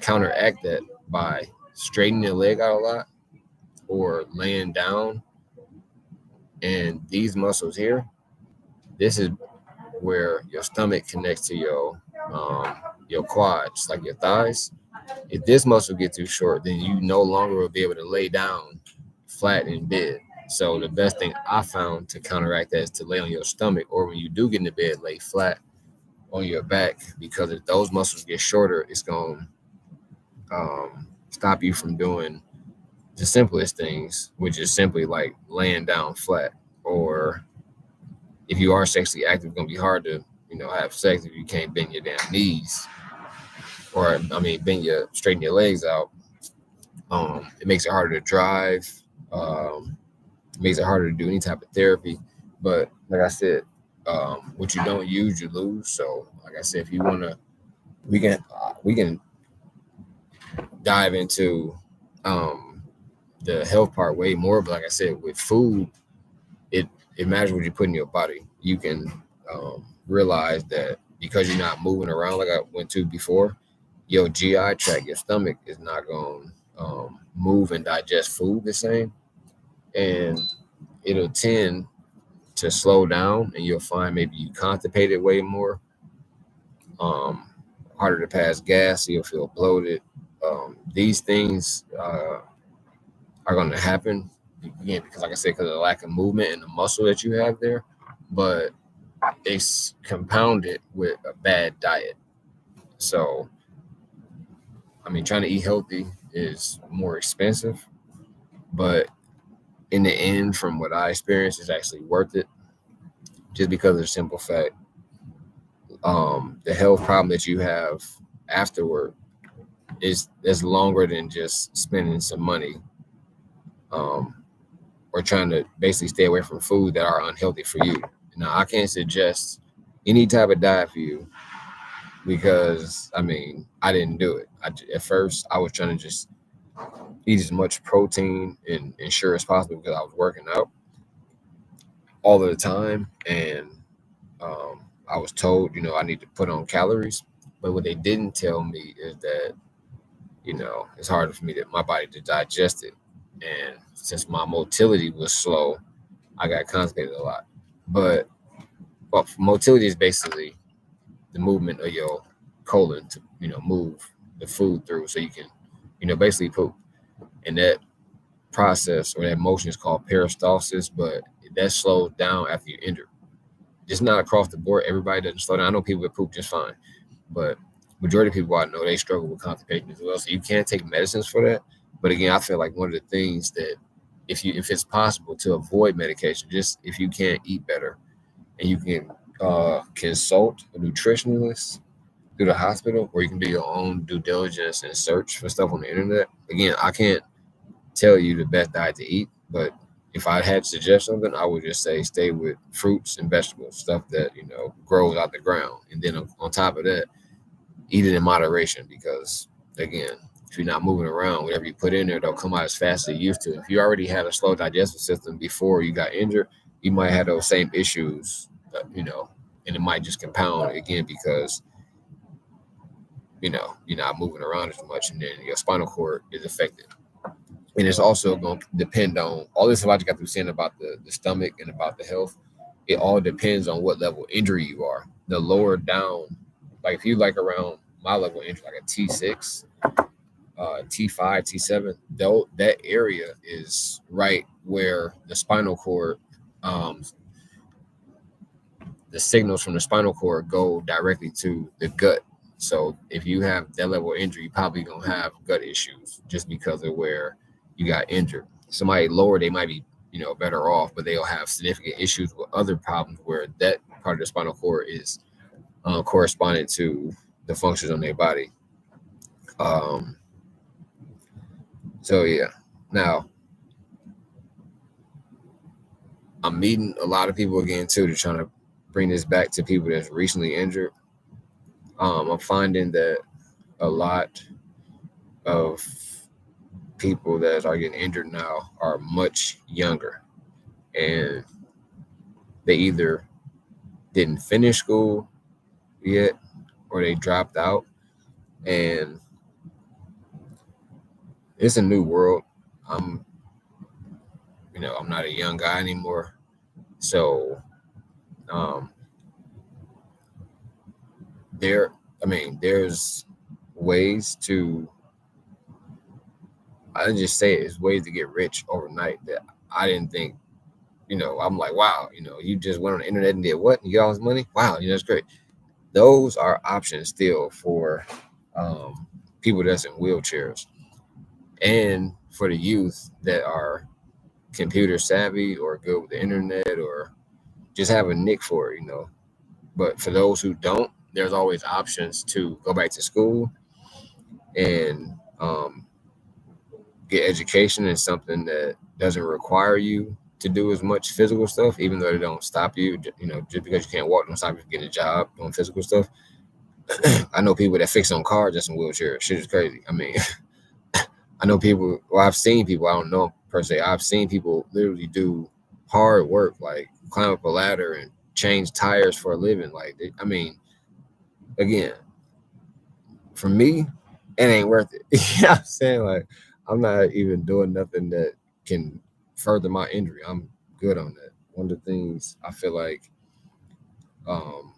counteract that by straightening your leg out a lot or laying down. And these muscles here, this is where your stomach connects to your quads, like your thighs. If this muscle gets too short, then you no longer will be able to lay down flat in bed. So the best thing I found to counteract that is to lay on your stomach, or when you do get into bed, lay flat on your back, because if those muscles get shorter, it's going to stop you from doing the simplest things, which is simply like laying down flat. Or if you are sexually active, it's going to be hard to have sex if you can't bend your damn knees, or straighten your legs out. It makes it harder to drive. It makes it harder to do any type of therapy. But like I said, what you don't use, you lose. So like I said, if you want to, we can dive into the health part way more. But like I said, with food, it matters what you put in your body. You can realize that because you're not moving around like I went to before, your GI tract, your stomach is not going to move and digest food the same. And it'll tend to slow down, and you'll find maybe you constipate it way more, harder to pass gas, so you'll feel bloated. These things are going to happen again because, like I said, because of the lack of movement and the muscle that you have there. But it's compounded with a bad diet. So, trying to eat healthy is more expensive, but in the end, from what I experienced, it's actually worth it, just because of the simple fact, the health problem that you have afterward is longer than just spending some money, or trying to basically stay away from food that are unhealthy for you. Now, I can't suggest any type of diet for you because I didn't do it. At first I was trying to just eat as much protein and ensure as possible because I was working out all of the time, and I was told I need to put on calories. But what they didn't tell me is that it's harder for my body to digest it, and since my motility was slow, I got constipated a lot. But motility is basically the movement of your colon to move the food through so you can basically poop. And that process or that motion is called peristalsis, but that slows down after you're injured. It's not across the board. Everybody doesn't slow down. I know people that poop just fine, but majority of people I know, they struggle with constipation as well. So you can't take medicines for that. But again, I feel like one of the things that if it's possible to avoid medication, just if you can't eat better, and you can consult a nutritionist through the hospital, or you can do your own due diligence and search for stuff on the internet. Again, I can't tell you the best diet to eat, but if I had to suggest something, I would just say stay with fruits and vegetables, stuff that grows out the ground, and then on top of that, eat it in moderation. Because again, if you're not moving around, whatever you put in there, they'll come out as fast as they used to. If you already had a slow digestive system before you got injured, you might have those same issues, and it might just compound again because you're not moving around as much, and then your spinal cord is affected. And it's also going to depend on all this stuff I just got through saying about the stomach and about the health. It all depends on what level of injury you are. The lower down, like if you like around my level of injury, like a T6, T5, T7, though that area is right where the spinal cord, the signals from the spinal cord go directly to the gut. So if you have that level of injury, you probably gonna have gut issues just because of where you got injured. Somebody lower, they might be better off, but they'll have significant issues with other problems where that part of the spinal cord is corresponding to the functions on their body. So yeah. Now I'm meeting a lot of people again too to trying to bring this back to people that's recently injured. I'm finding that a lot of people that are getting injured now are much younger, and they either didn't finish school yet, or they dropped out. And it's a new world. I'm, I'm not a young guy anymore. So um, there, there's ways to, I just say it's ways to get rich overnight that I didn't think, I'm like, wow, you just went on the internet and did what? And you got all this money? Wow, that's great. Those are options still for people that's in wheelchairs and for the youth that are computer savvy or good with the internet or just have a nick for it. But for those who don't, there's always options to go back to school and get education in something that doesn't require you to do as much physical stuff, even though they don't stop you. Just because you can't walk, don't stop you from getting a job doing physical stuff. I know people that fix on cars just in wheelchairs. Shit is crazy. I know people. Well, I've seen people. I don't know per se. I've seen people literally do hard work, like climb up a ladder and change tires for a living. Like, again, for me, it ain't worth it. You know what I'm saying? Like, I'm not even doing nothing that can further my injury. I'm good on that. One of the things I feel like um,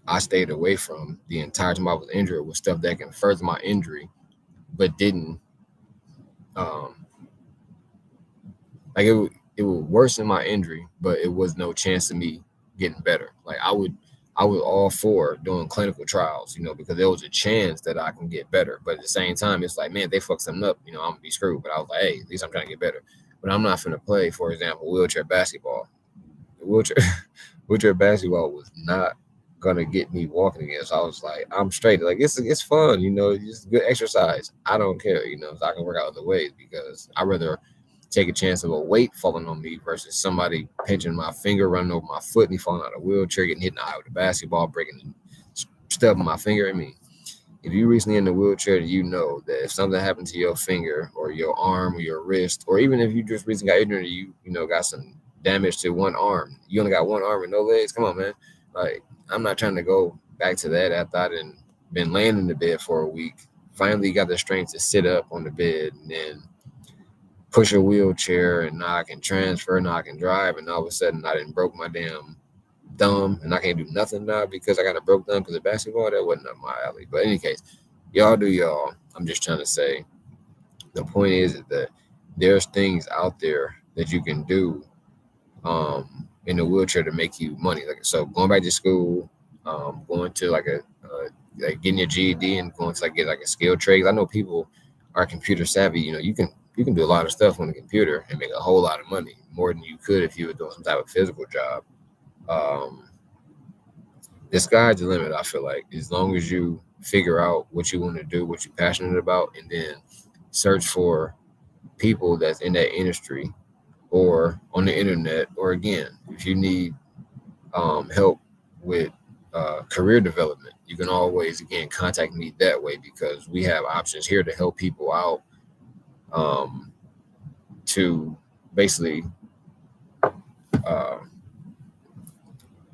I stayed away from the entire time I was injured was stuff that can further my injury, but didn't um, like it would worsen my injury, but it was no chance of me getting better. Like I was all for doing clinical trials, because there was a chance that I can get better. But at the same time, it's like, man, if they fuck something up, I'm gonna be screwed. But I was like, hey, at least I'm trying to get better. But I'm not gonna play, for example, wheelchair basketball. Wheelchair wheelchair basketball was not gonna get me walking again. So I was like, I'm straight. Like it's fun, it's good exercise. I don't care, so I can work out other ways because I rather take a chance of a weight falling on me versus somebody pinching my finger, running over my foot, and me falling out of a wheelchair, getting hit in the eye with a basketball, breaking stubbing my finger. If you recently in the wheelchair, you know that if something happened to your finger or your arm or your wrist, or even if you just recently got injured, got some damage to one arm, you only got one arm and no legs. Come on, man. Like, I'm not trying to go back to that after I'd been laying in the bed for a week. Finally got the strength to sit up on the bed and then push a wheelchair, and now I can transfer, now I can drive, and all of a sudden I didn't broke my damn thumb and I can't do nothing now because I got a broke thumb because of basketball. That wasn't up my alley. But in any case, y'all do y'all. I'm just trying to say the point is that there's things out there that you can do in a wheelchair to make you money. Like, so going back to school, going to like like getting your GED and going to like get like a skill trade. I know people are computer savvy. You can do a lot of stuff on the computer and make a whole lot of money, more than you could if you were doing some type of physical job. The sky's the limit. I feel like as long as you figure out what you want to do, what you're passionate about, and then search for people that's in that industry or on the internet, or again, if you need help with career development, you can always again contact me that way because we have options here to help people out to basically uh,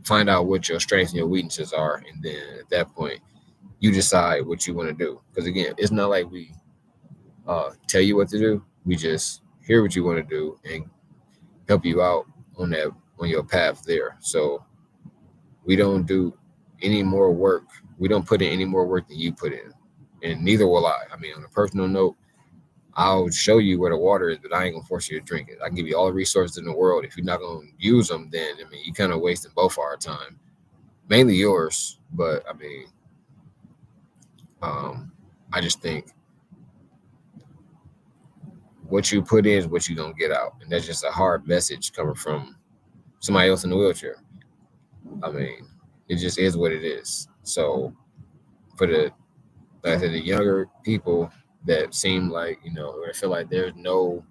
find out what your strengths and your weaknesses are, and then at that point you decide what you want to do. Because again, it's not like we tell you what to do. We just hear what you want to do and help you out on your path there. So we don't do any more work. We don't put in any more work than you put in, and neither will I. On a personal note, I'll show you where the water is, but I ain't gonna force you to drink it. I can give you all the resources in the world. If you're not gonna use them, then you kind of wasting both our time, mainly yours. But I just think what you put in is what you're gonna get out, and that's just a hard message coming from somebody else in the wheelchair. It just is what it is. So for like I said, the younger people that seem like or feel like there's no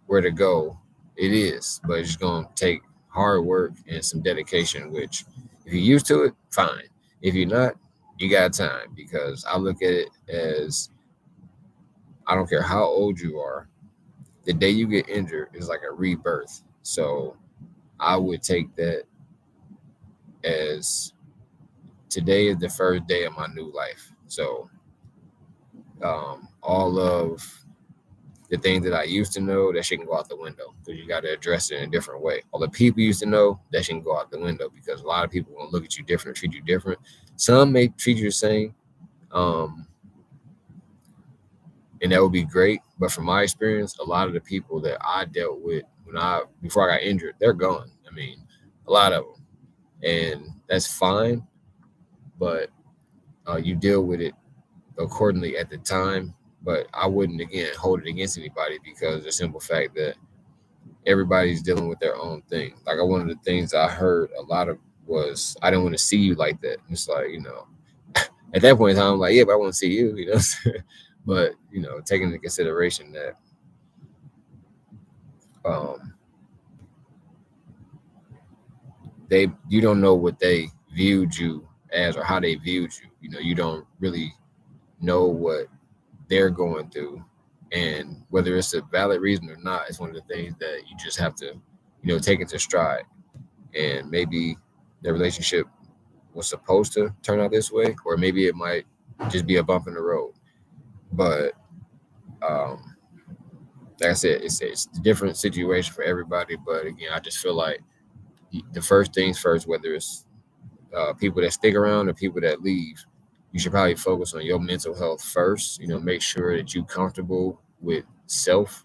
where to go, it is, but it's just gonna take hard work and some dedication. Which, if you're used to it, fine. If you're not, you got time, because I look at it as I don't care how old you are, the day you get injured is like a rebirth. So I would take that as today is the first day of my new life. So all of the things that I used to know, that shit can go out the window because you got to address it in a different way. All the people you used to know, that shit can go out the window because a lot of people will look at you different, treat you different. Some may treat you the same, um, and that would be great. But from my experience, a lot of the people that I dealt with before I got injured, they're gone. I mean, a lot of them, and that's fine. But you deal with it accordingly at the time. But I wouldn't again hold it against anybody because the simple fact that everybody's dealing with their own thing. Like one of the things I heard a lot of was, I didn't want to see you like that. It's like, at that point in time, I'm like, yeah, but I want to see you, but taking into consideration that um you don't know what they viewed you as or how they viewed you. You don't really know what they're going through, and whether it's a valid reason or not, it's one of the things that you just have to take into stride. And maybe the relationship was supposed to turn out this way, or maybe it might just be a bump in the road. But um like I said, it's a different situation for everybody. But again, I just feel like the first things first, whether it's people that stick around or people that leave, you should probably focus on your mental health first. Make sure that you're comfortable with self,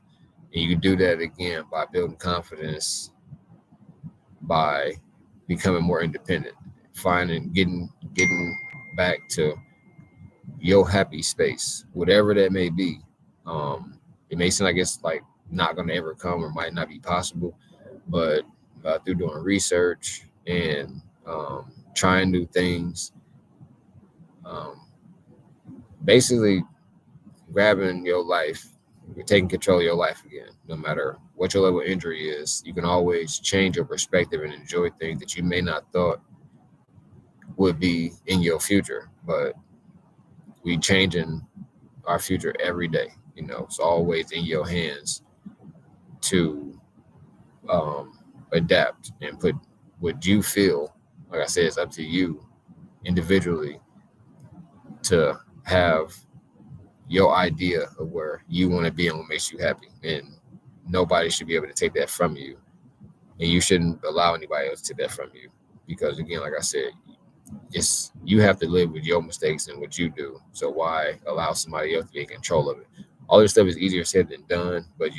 and you can do that again by building confidence, by becoming more independent, finding getting back to your happy space, whatever that may be. It may seem like it's like not going to ever come or might not be possible, but through doing research and trying new things, um, basically grabbing your life, you're taking control of your life again. No matter what your level of injury is, you can always change your perspective and enjoy things that you may not thought would be in your future. But we changing our future every day. It's always in your hands to adapt and put what you feel. Like I said, it's up to you individually to have your idea of where you want to be and what makes you happy. And nobody should be able to take that from you. And you shouldn't allow anybody else to take that from you. Because again, like I said, you have to live with your mistakes and what you do. So why allow somebody else to be in control of it? All this stuff is easier said than done, but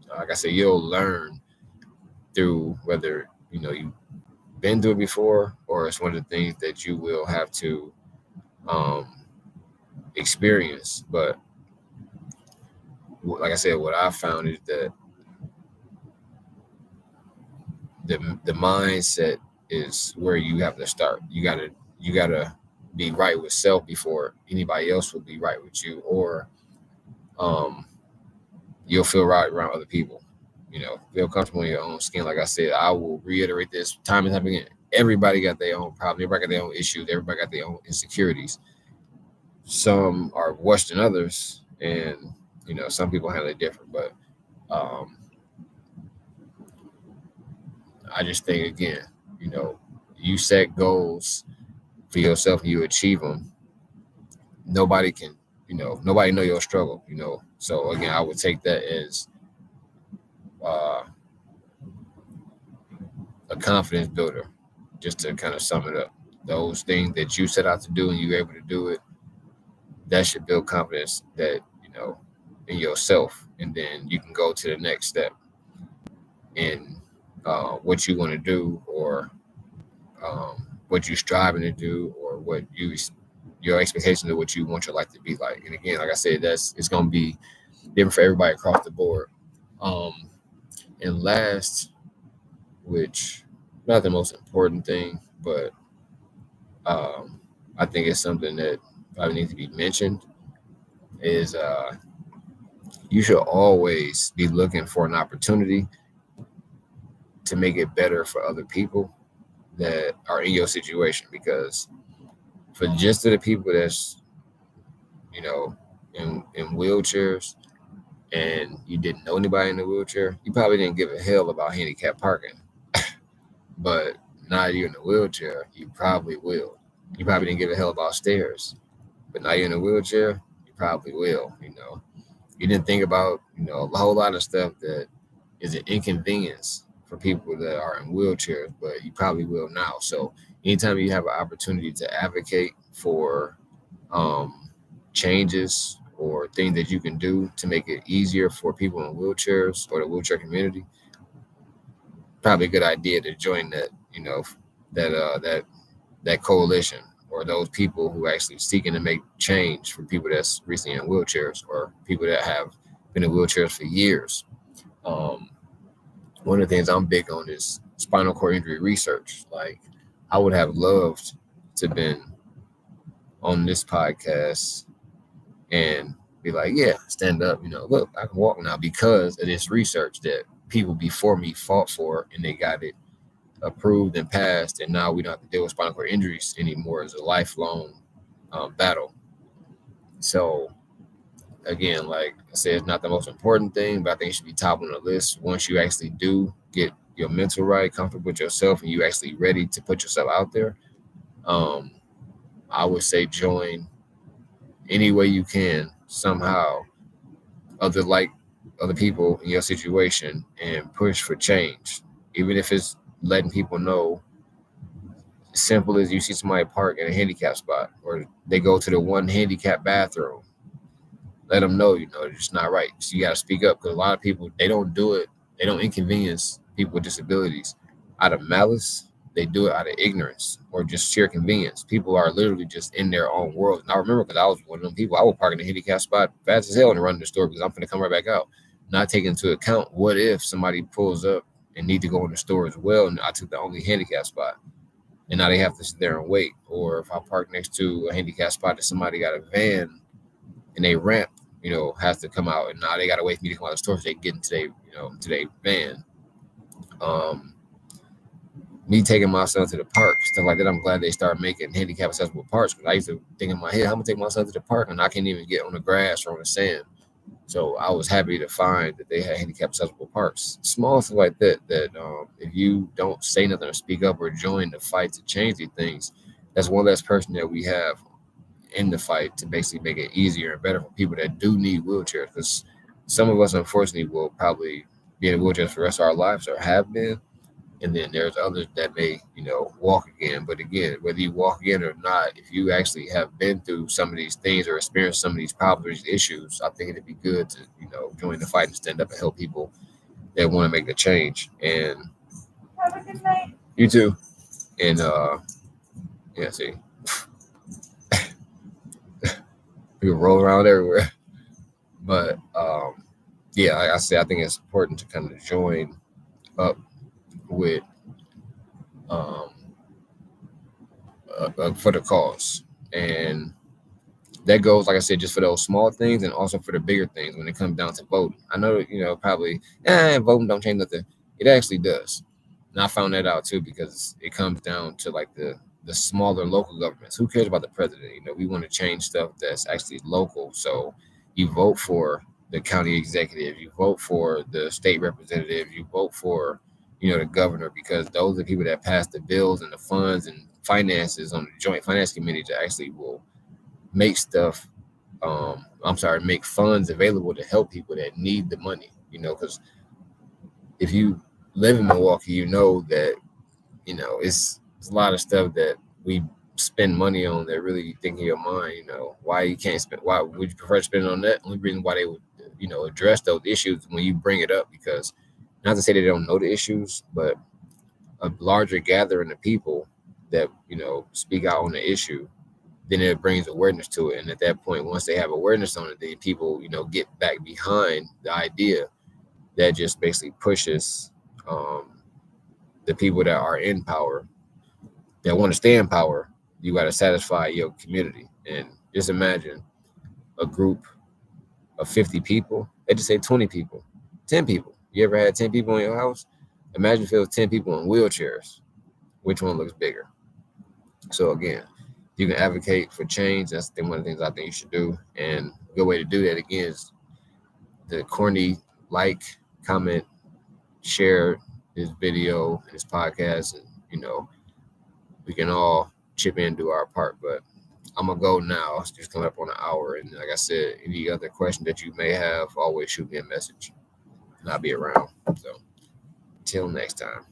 like I said, you'll learn through whether you've been through it before, or it's one of the things that you will have to um, experience. But like I said, what I found is that the mindset is where you have to start. You gotta be right with self before anybody else will be right with you, or um, you'll feel right around other people. Feel comfortable in your own skin. Like I said, I will reiterate this time and time again. Everybody got their own problem. Everybody got their own issues. Everybody got their own insecurities. Some are worse than others, and some people handle it different. But um, I just think again, you set goals for yourself and you achieve them. Nobody can, nobody know your struggle. So again, I would take that as uh, a confidence builder. Just to kind of sum it up, those things that you set out to do and you're able to do it, that should build confidence that in yourself, and then you can go to the next step in what you want to do, or what you're striving to do, or your expectations of what you want your life to be like. And again, like I said, it's going to be different for everybody across the board. Um, and last, which not the most important thing, but I think it's something that probably needs to be mentioned, is you should always be looking for an opportunity to make it better for other people that are in your situation. Because for just the people that's in wheelchairs, and you didn't know anybody in the wheelchair, you probably didn't give a hell about handicap parking. But now you're in a wheelchair, you probably will. You probably didn't give a hell about stairs, but now you're in a wheelchair, you probably will. You didn't think about, a whole lot of stuff that is an inconvenience for people that are in wheelchairs, but you probably will now. So anytime you have an opportunity to advocate for changes or things that you can do to make it easier for people in wheelchairs or the wheelchair community, probably a good idea to join that, that coalition or those people who are actually seeking to make change for people that's recently in wheelchairs or people that have been in wheelchairs for years. Um, One of the things I'm big on is spinal cord injury research. Like, I would have loved to been on this podcast and be like, yeah, stand up, look, I can walk now because of this research that people before me fought for and they got it approved and passed. And now we don't have to deal with spinal cord injuries anymore as a lifelong battle. So, again, like I said, it's not the most important thing, but I think it should be top on the list once you actually do get your mental right, comfortable with yourself, and you actually ready to put yourself out there. Um, I would say join any way you can somehow, other people in your situation, and push for change. Even if it's letting people know, as simple as you see somebody park in a handicap spot, or they go to the one handicap bathroom, let them know, it's just not right. So you got to speak up because a lot of people, they don't do it. They don't inconvenience people with disabilities out of malice. They do it out of ignorance or just sheer convenience. People are literally just in their own world. And I remember because I was one of them people, I would park in a handicap spot fast as hell and run to the store because I'm going to come right back out. Not taking into account what if somebody pulls up and need to go in the store as well, and I took the only handicap spot. And now they have to sit there and wait. Or if I park next to a handicap spot that somebody got a van and they ramp, has to come out, and now they got to wait for me to come out of the store so they get into their van. Me taking my son to the park, stuff like that. I'm glad they started making handicap accessible parks because I used to think in my head, I'm gonna take my son to the park and I can't even get on the grass or on the sand. So I was happy to find that they had handicap accessible parks, small stuff like that. If you don't say nothing or speak up or join the fight to change these things, that's one less person that we have in the fight to basically make it easier and better for people that do need wheelchairs. Because some of us, unfortunately, will probably be in wheelchairs for the rest of our lives or have been. And then there's others that may, walk again. But again, whether you walk again or not, if you actually have been through some of these things or experienced some of these problems, these issues, I think it'd be good to, join the fight and stand up and help people that want to make the change. And Have a good night. you too. And yeah, see, people roll around everywhere. But yeah, like I said, I think it's important to kind of join up with um, for the cause. And that goes, like I said, just for those small things and also for the bigger things when it comes down to voting. I know, probably, voting don't change nothing. It actually does. And I found that out too because it comes down to like the smaller local governments. Who cares about the president? We want to change stuff that's actually local. So you vote for the county executive, you vote for the state representative, you vote for, the governor, because those are the people that pass the bills and the funds and finances on the joint finance committee that actually will make stuff make funds available to help people that need the money, because if you live in Milwaukee, that, it's a lot of stuff that we spend money on that really think in your mind, why you can't spend, why would you prefer to spend it on that? Only reason why they would, address those issues when you bring it up, because not to say they don't know the issues, but a larger gathering of people that, speak out on the issue, then it brings awareness to it. And at that point, once they have awareness on it, then people, get back behind the idea that just basically pushes the people that are in power, that want to stay in power. You got to satisfy your community. And just imagine a group of 50 people, they just say 20 people, 10 people. You ever had 10 people in your house? Imagine if it was 10 people in wheelchairs. Which one looks bigger? So again, you can advocate for change. That's one of the things I think you should do. And a good way to do that, again, is the corny comment, share this video, this podcast, and, we can all chip in and do our part. But I'm gonna go now. It's just coming up on an hour, and like I said, any other question that you may have, always shoot me a message, and I'll be around. So, till next time.